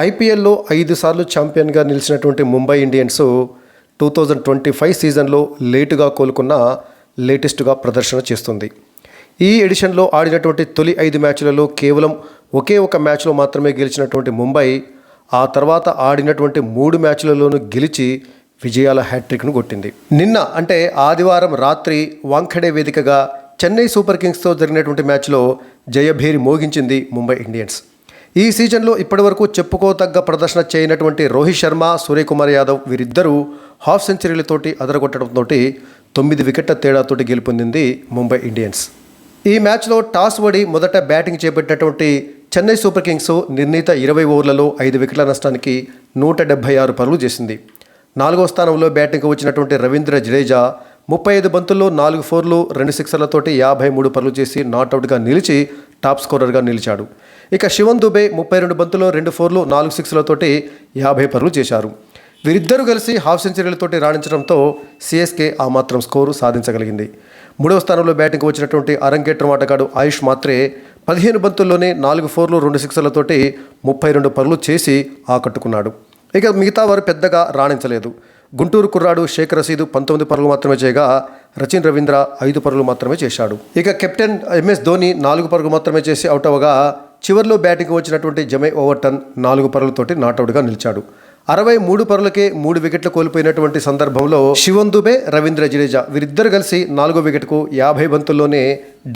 ఐపీఎల్లో 5 సార్లు ఛాంపియన్గా నిలిచినటువంటి ముంబై ఇండియన్స్ 2025 సీజన్లో లేటుగా కోలుకున్న లేటెస్ట్గా ప్రదర్శన చేస్తుంది. ఈ ఎడిషన్లో ఆడినటువంటి తొలి 5 మ్యాచ్లలో కేవలం ఒకే ఒక మ్యాచ్లో మాత్రమే గెలిచినటువంటి ముంబై ఆ తర్వాత ఆడినటువంటి 3 మ్యాచ్లలోనూ గెలిచి విజయాల హ్యాట్రిక్ను కొట్టింది. నిన్న అంటే ఆదివారం రాత్రి వాంఖడే వేదికగా చెన్నై సూపర్ కింగ్స్తో జరిగినటువంటి మ్యాచ్లో జయభేరి మోగించింది ముంబై ఇండియన్స్. ఈ సీజన్లో ఇప్పటివరకు చెప్పుకోదగ్గ ప్రదర్శన చేయనటువంటి రోహిత్ శర్మ, సూర్యకుమార్ యాదవ్ వీరిద్దరూ హాఫ్ సెంచరీలతోటి అదరగొట్టడంతో 9 వికెట్ల తేడాతోటి గెలుపొందింది ముంబై ఇండియన్స్. ఈ మ్యాచ్లో టాస్ ఓడి మొదట బ్యాటింగ్ చేపట్టినటువంటి చెన్నై సూపర్ కింగ్స్ నిర్ణీత 20 ఓవర్లలో 5 వికెట్ల నష్టానికి 176 పరుగులు చేసింది. 4వ స్థానంలో బ్యాటింగ్కు వచ్చినటువంటి రవీంద్ర జడేజా 35 బంతుల్లో 4 ఫోర్లు 2 సిక్సర్లతోటి 53 పరుగులు చేసి నాట్అవుట్గా నిలిచి టాప్ స్కోరర్గా నిలిచాడు. ఇక శివన్ దుబే 32 బంతుల్లో 2 ఫోర్లు 4 సిక్స్లతోటి 50 పరుగులు చేశారు. వీరిద్దరూ కలిసి హాఫ్ సెంచరీలతోటి రాణించడంతో సిఎస్కే ఆ మాత్రం స్కోరు సాధించగలిగింది. 3వ స్థానంలో బ్యాటింగ్కి వచ్చినటువంటి అరంగేట్రం ఆటగాడు ఆయుష్ మాత్రే 15 బంతుల్లోనే 4 ఫోర్లు 2 సిక్స్లతోటి 32 పరుగులు చేసి ఆకట్టుకున్నాడు. ఇక మిగతా వారు పెద్దగా రాణించలేదు. గుంటూరు కుర్రాడు షేక్ రసీదు 19 పరుగులు మాత్రమే చేయగా రచిన్ రవీంద్ర 5 పరుగులు మాత్రమే చేశాడు. ఇక కెప్టెన్ ఎంఎస్ ధోని 4 పరుగులు మాత్రమే చేసి అవుట్ అవ్వగా చివరిలో బ్యాటింగ్ వచ్చినటువంటి జమే ఓవర్టన్ 4 పరుగులతోటి నాట్అవుట్గా నిలిచాడు. 63 పరుగులకే 3 వికెట్లు కోల్పోయినటువంటి సందర్భంలో శివన్ దుబే, రవీంద్ర జడేజా వీరిద్దరు కలిసి 4వ వికెట్కు 50 బంతుల్లోనే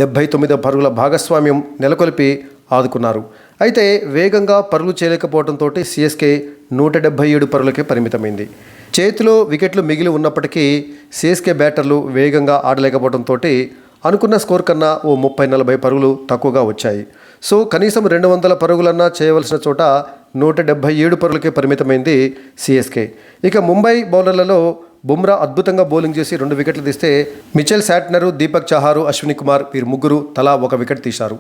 79 పరుగుల భాగస్వామ్యం నెలకొల్పి ఆదుకున్నారు. అయితే వేగంగా పరుగులు చేయలేకపోవడంతో సిఎస్కే 177 పరుగులకే పరిమితమైంది. చేతిలో వికెట్లు మిగిలి ఉన్నప్పటికీ సిఎస్కే బ్యాటర్లు వేగంగా ఆడలేకపోవడంతో అనుకున్న స్కోర్ కన్నా ఓ 30-40 పరుగులు తక్కువగా వచ్చాయి. సో కనీసం 200 పరుగులన్నా చేయవలసిన చోట 177 పరుగులకే పరిమితమైంది సిఎస్కే. ఇక ముంబై బౌలర్లలో బుమ్రా అద్భుతంగా బౌలింగ్ చేసి 2 వికెట్లు తీస్తే మిచెల్ శాంట్నర్, దీపక్ చహార్, అశ్విని కుమార్ వీరు ముగ్గురు తలా 1 వికెట్ తీశారు.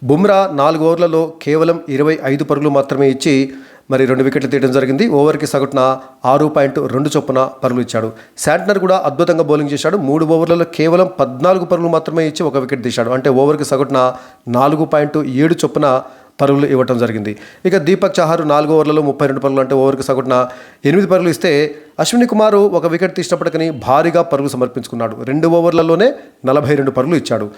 బుమ్రా 4 ఓవర్లలో కేవలం 25 పరుగులు మాత్రమే ఇచ్చి 2 వికెట్లు తీయడం జరిగింది. ఓవర్కి సగటున 6.2 చొప్పున పరుగులు ఇచ్చాడు. శాంట్నర్ కూడా అద్భుతంగా బౌలింగ్ చేశాడు. 3 ఓవర్లలో కేవలం 14 పరుగులు మాత్రమే ఇచ్చి 1 వికెట్ తీశాడు. అంటే ఓవర్కి సగటున 4.7 చొప్పున పరుగులు ఇవ్వటం జరిగింది. ఇక దీపక్ చహార్ 4 ఓవర్లలో 32 పరుగులు అంటే ఓవర్కి సగటున 8 పరుగులు ఇస్తే అశ్విని కుమార్ 1 వికెట్ తీసినప్పటికీ భారీగా పరుగులు సమర్పించుకున్నాడు. 2 ఓవర్లలోనే 42 పరుగులు ఇచ్చాడు.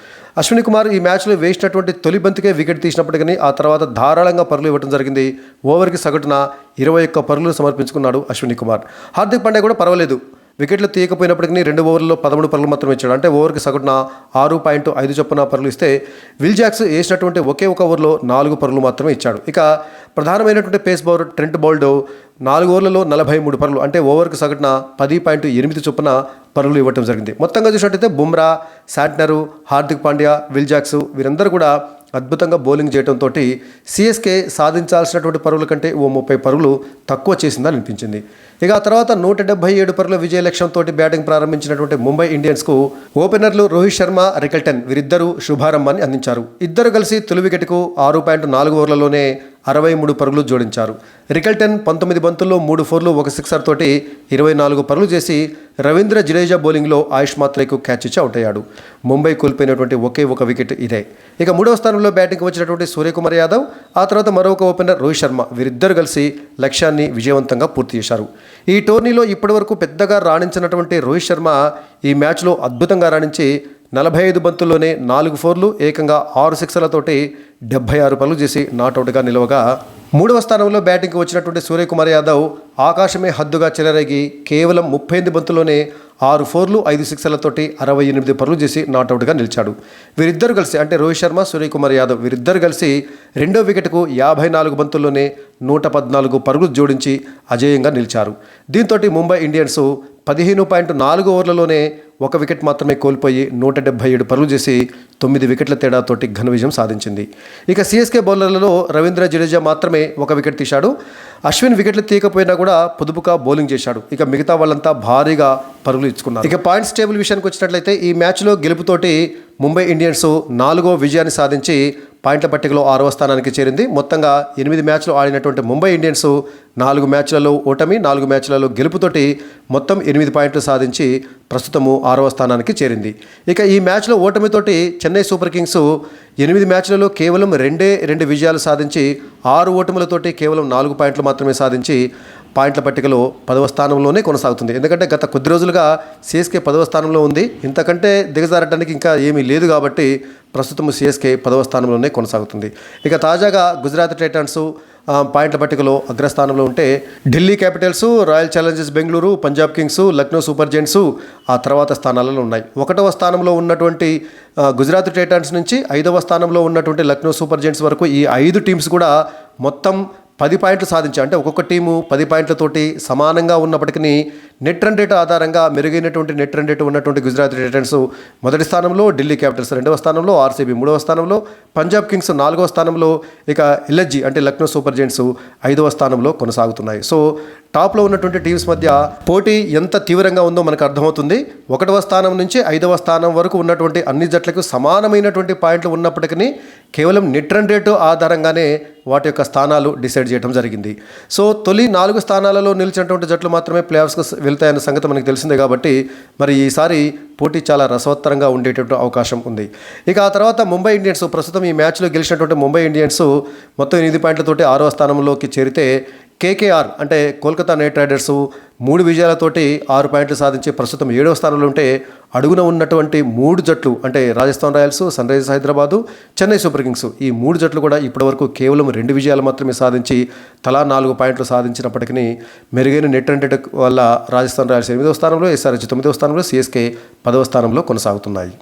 అశ్విని కుమార్ ఈ మ్యాచ్లో వేసినటువంటి తొలి బంతికే వికెట్ తీసినప్పటికీ ఆ తర్వాత ధారాళంగా పరుగులు ఇవ్వడం జరిగింది. ఓవర్కి సగటున 21 పరుగులు సమర్పించుకున్నాడు అశ్విని కుమార్. హార్దిక్ పాండ్యా కూడా పర్వాలేదు, వికెట్లు తీయకపోయినప్పటికీ 2 ఓవర్లలో 13 పరుగులు మాత్రమే ఇచ్చాడు. అంటే ఓవర్కి సగటున 6.5 చొప్పున పరుగులు ఇస్తే విల్ జాక్స్ వేసినటువంటి ఒకే ఒక ఓవర్లో 4 పరుగులు మాత్రమే ఇచ్చాడు. ఇక ప్రధానమైనటువంటి పేస్ బౌలర్ ట్రెంట్ బౌల్ట్ 4 ఓవర్లలో 43 పరుగులు అంటే ఓవర్కి సగటున 10.8 చొప్పున పరుగులు ఇవ్వడం జరిగింది. మొత్తంగా చూసినట్టయితే Bumrah, Santner, Hardik Pandya, Will Jacks వీరందరూ కూడా అద్భుతంగా బౌలింగ్ చేయడంతో సిఎస్కే సాధించాల్సినటువంటి పరుగుల కంటే ఓ 30 పరుగులు తక్కువ చేసిందని అనిపించింది. ఇక ఆ తర్వాత 177 పరుగుల విజయ లక్ష్యంతో బ్యాటింగ్ ప్రారంభించినటువంటి ముంబై ఇండియన్స్కు ఓపెనర్లు రోహిత్ శర్మ, రికల్టన్ వీరిద్దరూ శుభారంభాన్ని అందించారు. ఇద్దరు కలిసి తొలి వికెట్కు 6.4 ఓవర్లలోనే 63 పరుగులు జోడించారు. రికల్టన్ 19 బంతుల్లో 3 ఫోర్లు 1 సిక్సర్ తోటి 24 పరుగులు చేసి రవీంద్ర జడేజా బౌలింగ్లో ఆయుష్ మాత్రేకు క్యాచ్ ఇచ్చి అవుట్ అయ్యాడు. ముంబై కోల్పోయినటువంటి ఒకే ఒక వికెట్ ఇదే. ఇక 3వ స్థానంలో బ్యాటింగ్కి వచ్చినటువంటి సూర్యకుమార్ యాదవ్, ఆ తర్వాత మరొక ఓపెనర్ రోహిత్ శర్మ వీరిద్దరు కలిసి లక్ష్యాన్ని విజయవంతంగా పూర్తి చేశారు. ఈ టోర్నీలో ఇప్పటివరకు పెద్దగా రాణించినటువంటి రోహిత్ శర్మ ఈ మ్యాచ్లో అద్భుతంగా రాణించి 45 బంతుల్లోనే 4 ఫోర్లు ఏకంగా 6 సిక్సర్లతోటి 76 పరుగులు చేసి నాట్అవుట్గా నిలవగా 3వ స్థానంలో బ్యాటింగ్కి వచ్చినటువంటి సూర్యకుమార్ యాదవ్ ఆకాశమే హద్దుగా చెలరేగి కేవలం 38 బంతుల్లోనే 6 ఫోర్లు 5 సిక్సర్లతోటి 68 పరుగులు చేసి నాట్అవుట్గా నిలిచాడు. వీరిద్దరు కలిసి అంటే రోహిత్ శర్మ, సూర్యకుమార్ యాదవ్ వీరిద్దరు కలిసి 2వ వికెట్కు 54 బంతుల్లోనే 114 పరుగులు జోడించి అజేయంగా నిలిచారు. దీంతో ముంబై ఇండియన్స్ 15.4 ఓవర్లలోనే 1 వికెట్ మాత్రమే కోల్పోయి 177 పరుగులు చేసి 9 వికెట్ల తేడాతోటి ఘన విజయం సాధించింది. ఇక సిఎస్కే బౌలర్లలో రవీంద్ర జడేజా మాత్రమే 1 వికెట్ తీశాడు. అశ్విన్ వికెట్లు తీయకపోయినా కూడా పొదుపుగా బౌలింగ్ చేశాడు. ఇక మిగతా వాళ్ళంతా భారీగా పరుగులు ఇచ్చుకున్నారు. ఇక పాయింట్స్ టేబుల్ విషయానికి వచ్చినట్లయితే ఈ మ్యాచ్లో గెలుపుతోటి ముంబై ఇండియన్స్ 4వ విజయాన్ని సాధించి పాయింట్ల పట్టికలో 6వ స్థానానికి చేరింది. మొత్తంగా 8 మ్యాచ్లు ఆడినటువంటి ముంబై ఇండియన్స్ 4 మ్యాచ్లలో ఓటమి, 4 మ్యాచ్లలో గెలుపుతోటి మొత్తం 8 పాయింట్లు సాధించి ప్రస్తుతము 6వ స్థానానికి చేరింది. ఇక ఈ మ్యాచ్లో ఓటమితోటి చెన్నై సూపర్ కింగ్స్ 8 మ్యాచ్లలో కేవలం 2 విజయాలు సాధించి 6 ఓటములతోటి కేవలం 4 పాయింట్లు మాత్రమే సాధించి పాయింట్ల పట్టికలో 10వ స్థానంలోనే కొనసాగుతుంది. ఎందుకంటే గత కొద్ది రోజులుగా సిఎస్కే 10వ స్థానంలో ఉంది. ఇంతకంటే దిగజారడానికి ఇంకా ఏమీ లేదు కాబట్టి ప్రస్తుతం సిఎస్కే 10వ స్థానంలోనే కొనసాగుతుంది. ఇక తాజాగా గుజరాత్ టైటాన్స్ పాయింట్ల పట్టికలో అగ్రస్థానంలో ఉంటే Delhi Capitals, royal Challengers Bengaluru, Punjab Kings, Lucknow super giants ఆ తర్వాత స్థానాలలో ఉన్నాయి. 1వ స్థానంలో ఉన్నటువంటి గుజరాత్ టైటాన్స్ నుంచి 5వ స్థానంలో ఉన్నటువంటి లక్నో సూపర్ జెయింట్స్ వరకు ఈ 5 టీమ్స్ కూడా మొత్తం 10 పాయింట్లు సాధించాయి. అంటే ఒక్కొక్క టీము 10 పాయింట్లతోటి సమానంగా ఉన్నప్పటికీ నెట్ రన్ రేట్ ఆధారంగా మెరుగైనటువంటి నెట్ రన్ రేట్ ఉన్నటువంటి గుజరాత్ టైటన్స్ మొదటి స్థానంలో, ఢిల్లీ క్యాపిటల్స్ 2వ స్థానంలో, ఆర్సీబీ 3వ స్థానంలో, పంజాబ్ కింగ్స్ 4వ స్థానంలో, ఇక ఎల్ఎస్జీ అంటే లక్నో సూపర్ జెయింట్స్ 5వ స్థానంలో కొనసాగుతున్నాయి. సో టాప్లో ఉన్నటువంటి టీమ్స్ మధ్య పోటీ ఎంత తీవ్రంగా ఉందో మనకు అర్థమవుతుంది. 1వ స్థానం నుంచి 5వ స్థానం వరకు ఉన్నటువంటి అన్ని జట్లకు సమానమైనటువంటి పాయింట్లు ఉన్నప్పటికీ కేవలం నెట్ రన్ రేటు ఆధారంగానే వాటి యొక్క స్థానాలు డిసైడ్ చేయడం జరిగింది. సో తొలి 4 స్థానాలలో నిలిచినటువంటి జట్లు మాత్రమే ప్లే ఆఫ్స్కు వెళ్తాయన్న సంగతి మనకు తెలిసిందే కాబట్టి మరి ఈసారి పోటీ చాలా రసవత్తరంగా ఉండేటటువంటి అవకాశం ఉంది. ఇక ఆ తర్వాత ముంబై ఇండియన్స్ ప్రస్తుతం ఈ మ్యాచ్లో గెలిచినటువంటి ముంబై ఇండియన్స్ మొత్తం 8 పాయింట్లతోటి 6వ స్థానంలోకి చేరితే కేకేఆర్ అంటే కోల్కతా నైట్ రైడర్స్ 3 విజయాలతోటి 6 పాయింట్లు సాధించి ప్రస్తుతం 7వ స్థానంలో ఉంటే అడుగున ఉన్నటువంటి 3 జట్లు అంటే Rajasthan Royals, Sunrisers Hyderabad, Chennai Super Kings ఈ 3 జట్లు కూడా ఇప్పటివరకు కేవలం 2 విజయాలు మాత్రమే సాధించి తలా 4 పాయింట్లు సాధించినప్పటికీ మెరుగైన నెట్ రన్ రేట్ వల్ల రాజస్థాన్ రాయల్స్ 8వ స్థానంలో, ఎస్ఆర్హెచ్ 9వ స్థానంలో, సిఎస్కే 10వ స్థానంలో కొనసాగుతున్నాయి.